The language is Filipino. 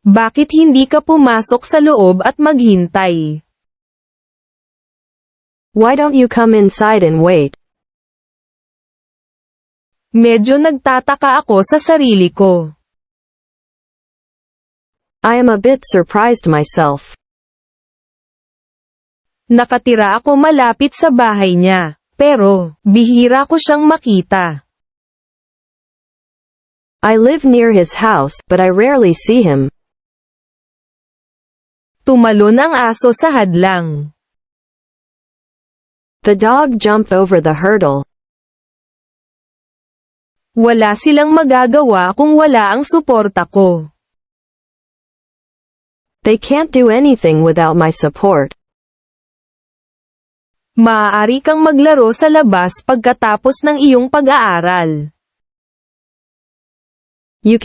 Bakit hindi ka pumasok sa loob at maghintay? Why don't you come inside and wait? Medyo nagtataka ako sa sarili ko. I am a bit surprised myself. Nakatira ako malapit sa bahay niya, pero bihira ko siyang makita. I live near his house, but I rarely see him. Tumalon ang aso sa hadlang. The dog jumped over the hurdle. Wala silang magagawa kung wala ang suporta ko. They can't do anything without my support. Maaari kang maglaro sa labas pagkatapos ng iyong pag-aaral. You